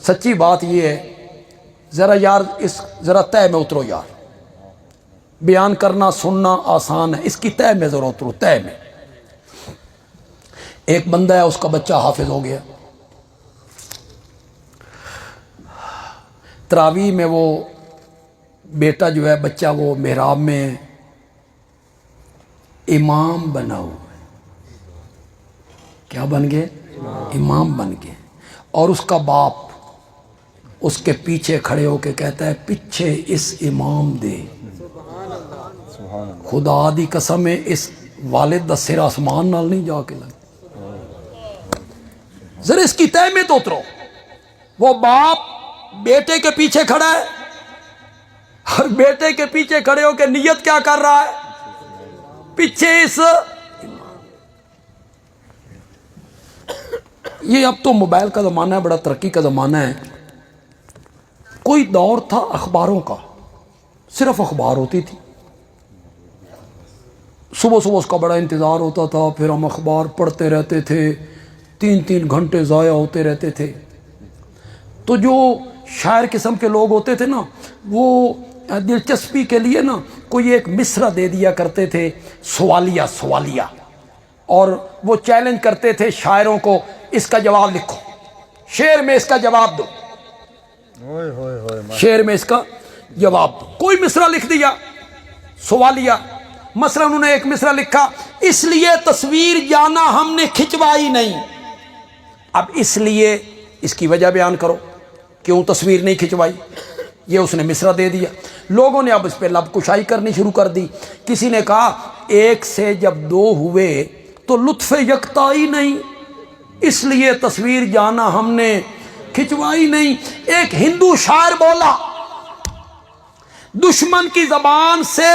سچی بات یہ ہے، ذرا یار ذرا تہ میں اترو یار، بیان کرنا سننا آسان ہے، اس کی تہ میں ذرا اترو، تہ میں۔ ایک بندہ ہے، اس کا بچہ حافظ ہو گیا، تراویح میں وہ بیٹا جو ہے بچہ وہ محراب میں امام بنا ہوا ہے۔ کیا بن گئے؟ امام بن گئے۔ اور اس کا باپ اس کے پیچھے کھڑے ہو کے کہتا ہے پیچھے اس امام دے، خدا دی قسم ہے اس والد دا سر آسمان نال نہیں جا کے لگ، ذرا اس کی تہ میں تو اترو۔ وہ باپ بیٹے کے پیچھے کھڑا ہے، اور بیٹے کے پیچھے کھڑے ہو کے نیت کیا کر رہا ہے؟ پیچھے اس۔ یہ اب تو موبائل کا زمانہ ہے، بڑا ترقی کا زمانہ ہے۔ کوئی دور تھا اخباروں کا، صرف اخبار ہوتی تھی، صبح صبح اس کا بڑا انتظار ہوتا تھا، پھر ہم اخبار پڑھتے رہتے تھے، 3 گھنٹے ضائع ہوتے رہتے تھے۔ تو جو شاعر قسم کے لوگ ہوتے تھے نا، وہ دلچسپی کے لیے نا کوئی ایک مصرع دے دیا کرتے تھے، سوالیہ، اور وہ چیلنج کرتے تھے شاعروں کو، اس کا جواب لکھو، شعر میں اس کا جواب دو، شعر میں اس کا جواب دو۔ کوئی مصرع لکھ دیا سوالیہ، مثلا انہوں نے ایک مصرع لکھا، اس لیے تصویر جانا ہم نے کھنچوائی نہیں۔ اب اس لیے اس کی وجہ بیان کرو، کیوں تصویر نہیں کھنچوائی؟ یہ اس نے مصرع دے دیا۔ لوگوں نے اب اس پہ لب کشائی کرنی شروع کر دی۔ کسی نے کہا ایک سے جب 2 ہوئے تو لطف یکتائی نہیں، اس لیے تصویر جانا ہم نے کھنچوائی نہیں۔ ایک ہندو شاعر بولا، دشمن کی زبان سے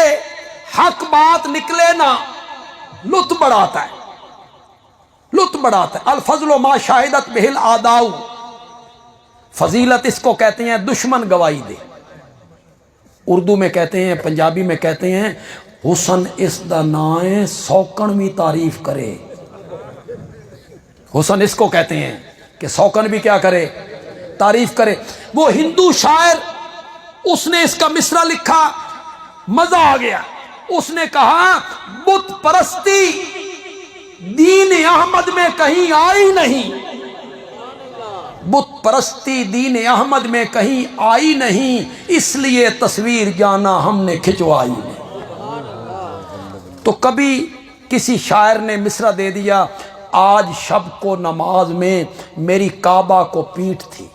حق بات نکلے نا لطف بڑھاتا ہے، لطف بڑھاتا ہے۔ الفضل ما شاہدت بہل آداؤ، فضیلت اس کو کہتے ہیں دشمن گواہی دے۔ اردو میں کہتے ہیں، پنجابی میں کہتے ہیں حسن اس دا نائیں سوکن بھی تعریف کرے۔ حسن اس کو کہتے ہیں کہ سوکن بھی کیا کرے؟ تعریف کرے۔ وہ ہندو شاعر، اس نے اس کا مصرع لکھا، مزہ آ گیا۔ اس نے کہا بت پرستی دین احمد میں کہیں آئی نہیں، بت پرستی دین احمد میں کہیں آئی نہیں، اس لیے تصویر جانا ہم نے کھنچوائی نہیں۔ تو کبھی کسی شاعر نے مصرع دے دیا، آج شب کو نماز میں میری کعبہ کو پیٹھ تھی۔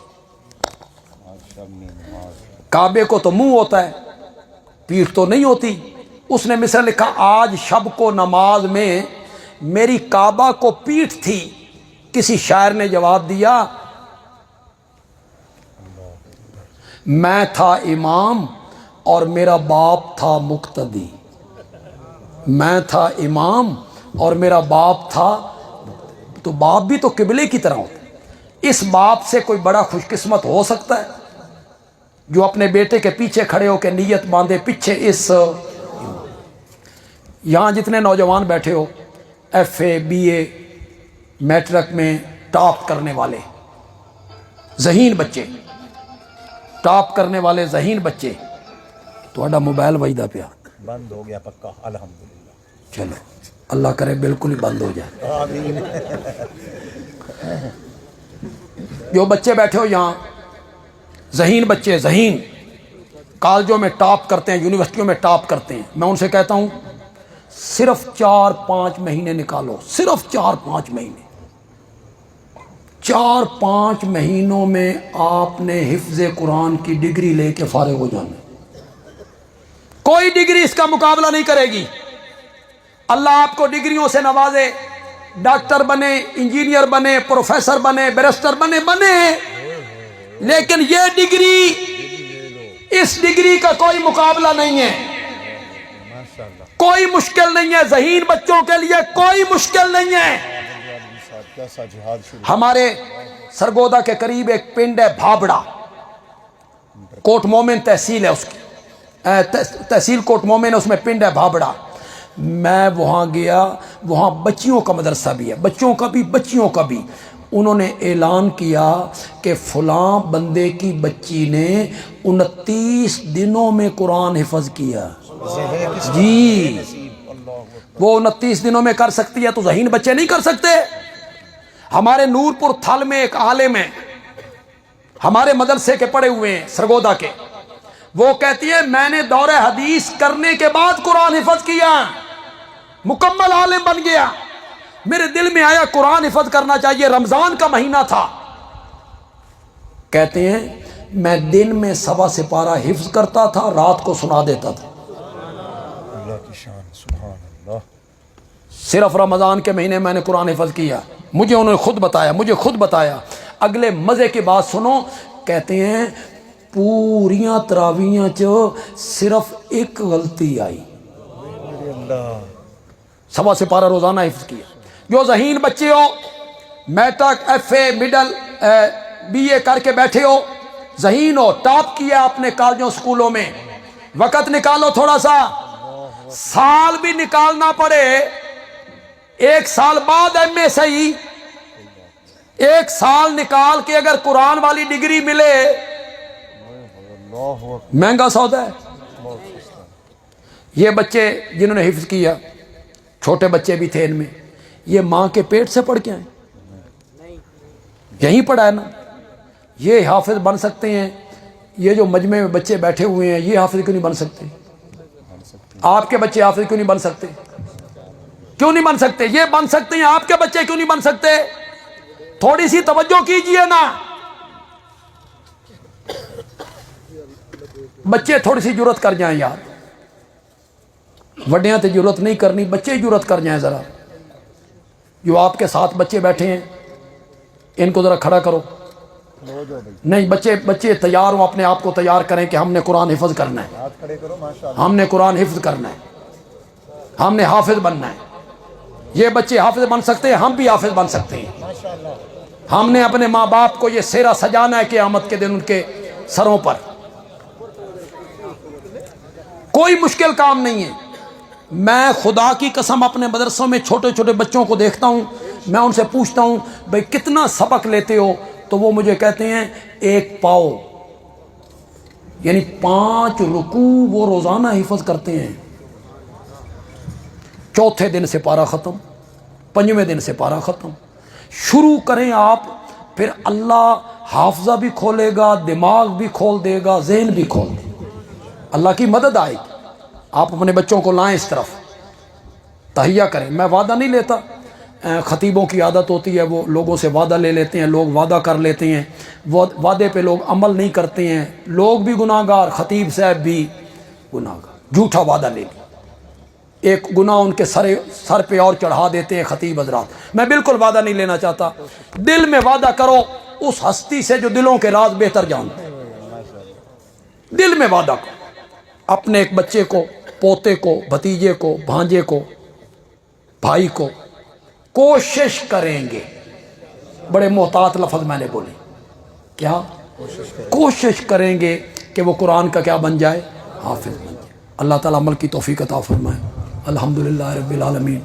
کعبے کو تو منہ ہوتا ہے، پیٹھ تو نہیں ہوتی۔ اس نے مصرع لکھا، آج شب کو نماز میں میری کعبہ کو پیٹھ تھی۔ کسی شاعر نے جواب دیا، میں تھا امام اور میرا باپ تھا مقتدی، میں تھا امام اور میرا باپ تھا، تو باپ بھی تو قبلے کی طرح ہوتا ہے۔ اس باپ سے کوئی بڑا خوش قسمت ہو سکتا ہے جو اپنے بیٹے کے پیچھے کھڑے ہو کے نیت باندھے پیچھے اس۔ یہاں جتنے نوجوان بیٹھے ہو، F A B A matric میں ٹاپ کرنے والے ذہین بچے، ٹاپ کرنے والے ذہین بچے، تھوڑا موبائل وجدہ پیا بند ہو گیا پکا الحمدللہ، چلو اللہ کرے بالکل ہی بند ہو جائے۔ آمین۔ جو بچے بیٹھے ہو یہاں، ذہین بچے، ذہین، کالجوں میں ٹاپ کرتے ہیں، یونیورسٹیوں میں ٹاپ کرتے ہیں، میں ان سے کہتا ہوں صرف 4-5 مہینے نکالو، صرف 4-5 مہینے، 4-5 مہینوں میں آپ نے حفظ قرآن کی ڈگری لے کے فارغ ہو جانا۔ کوئی ڈگری اس کا مقابلہ نہیں کرے گی۔ اللہ آپ کو ڈگریوں سے نوازے، ڈاکٹر بنے، انجینئر بنے، پروفیسر بنے، بیرسٹر بنے، لیکن یہ ڈگری، اس ڈگری کا کوئی مقابلہ نہیں ہے، کوئی مشکل نہیں ہے، ذہین بچوں کے لیے کوئی مشکل نہیں ہے۔ ہمارے سرگودا کے قریب ایک پنڈ ہے بھابڑا، کوٹ مومن تحصیل ہے اس کی، تحصیل کوٹ مومن ہے، اس میں پنڈ ہے بھابڑا۔ میں وہاں گیا، وہاں بچیوں کا مدرسہ بھی ہے، بچوں کا بھی بچیوں کا بھی۔ انہوں نے اعلان کیا کہ فلاں بندے کی بچی نے 29 دنوں میں قرآن حفظ کیا. جی وہ 29 دنوں میں کر سکتی ہے تو ذہین بچے نہیں کر سکتے؟ ہمارے نور پور تھل میں ایک عالم ہے، ہمارے مدرسے کے پڑھے ہوئے ہیں سرگودا کے، وہ کہتی ہے میں نے دور حدیث کرنے کے بعد قرآن حفظ کیا، مکمل عالم بن گیا. میرے دل میں آیا قرآن حفظ کرنا چاہیے، رمضان کا مہینہ تھا. کہتے ہیں میں دن میں 1.25 سپارہ حفظ کرتا تھا، رات کو سنا دیتا تھا. اللہ کی شان، سبحان اللہ. صرف رمضان کے مہینے میں نے قرآن حفظ کیا. مجھے انہوں نے خود بتایا. اگلے مزے کی بات سنو، کہتے ہیں پوریاں تراویحاں صرف ایک غلطی آئی، اللہ 1.25 سپارہ روزانہ حفظ کیا. جو ذہین بچے ہو، matric F A middle B A کر کے بیٹھے ہو، ذہین ہو، ٹاپ کیا اپنے کالجوں سکولوں میں، وقت نکالو تھوڑا سا، سال بھی نکالنا پڑے، 1 سال بعد ایم اے صحیح، 1 سال نکال کے اگر قرآن والی ڈگری ملے، مہنگا سودا ہے. یہ بچے جنہوں نے حفظ کیا، چھوٹے بچے بھی تھے ان میں، یہ ماں کے پیٹ سے پڑھ کے آئے، یہیں پڑھا ہے نا. یہ حافظ بن سکتے ہیں. یہ جو مجمع میں بچے بیٹھے ہوئے ہیں، یہ حافظ کیوں نہیں بن سکتے؟ آپ کے بچے حافظ کیوں نہیں بن سکتے؟ کیوں نہیں بن سکتے؟ یہ بن سکتے ہیں، آپ کے بچے کیوں نہیں بن سکتے؟ تھوڑی سی توجہ کیجئے نا. بچے تھوڑی سی جرت کر جائیں یار، وڈیاں تے جرت نہیں کرنی، بچے جرت کر جائیں. ذرا جو آپ کے ساتھ بچے بیٹھے ہیں ان کو ذرا کھڑا کرو. نہیں، بچے تیار ہوں، اپنے آپ کو تیار کریں کہ ہم نے قرآن حفظ کرنا ہے، ہاتھ کھڑے کرو ماشاءاللہ. ہم نے قرآن حفظ کرنا ہے، ہم نے حافظ بننا ہے. یہ بچے حافظ بن سکتے ہیں، ہم بھی حافظ بن سکتے ہیں. ہم نے اپنے ماں باپ کو یہ سہرا سجانا ہے قیامت کے دن ان کے سروں پر. کوئی مشکل کام نہیں ہے. میں خدا کی قسم اپنے مدرسوں میں چھوٹے چھوٹے بچوں کو دیکھتا ہوں، میں ان سے پوچھتا ہوں بھئی کتنا سبق لیتے ہو؟ تو وہ مجھے کہتے ہیں 1 پاؤ، یعنی 5 رکوع وہ روزانہ حفظ کرتے ہیں. چوتھے دن سے پارہ ختم، 5ویں دن سے پارہ ختم. شروع کریں آپ، پھر اللہ حافظہ بھی کھولے گا، دماغ بھی کھول دے گا، ذہن بھی کھول دے گا. اللہ کی مدد آئے گی. آپ اپنے بچوں کو لائیں اس طرف، تہیہ کریں. میں وعدہ نہیں لیتا، خطیبوں کی عادت ہوتی ہے وہ لوگوں سے وعدہ لے لیتے ہیں، لوگ وعدہ کر لیتے ہیں، وعدے پہ لوگ عمل نہیں کرتے ہیں. لوگ بھی گناہ گار، خطیب صاحب بھی گناہ گار. جھوٹا وعدہ لے لیا، ایک گناہ ان کے سر پہ اور چڑھا دیتے ہیں خطیب حضرات. میں بالکل وعدہ نہیں لینا چاہتا. دل میں وعدہ کرو اس ہستی سے جو دلوں کے راز بہتر جانتے ہیں. دل میں وعدہ کرو. اپنے ایک بچے کو، پوتے کو، بھتیجے کو، بھانجے کو، بھائی کو کوشش کریں گے. بڑے محتاط لفظ میں نے بولے، کیا کوشش کریں گے کہ وہ قرآن کا کیا بن جائے؟ حافظ بن جائے. اللہ تعالیٰ عمل کی توفیق عطا فرمائے. الحمدللہ رب العالمین.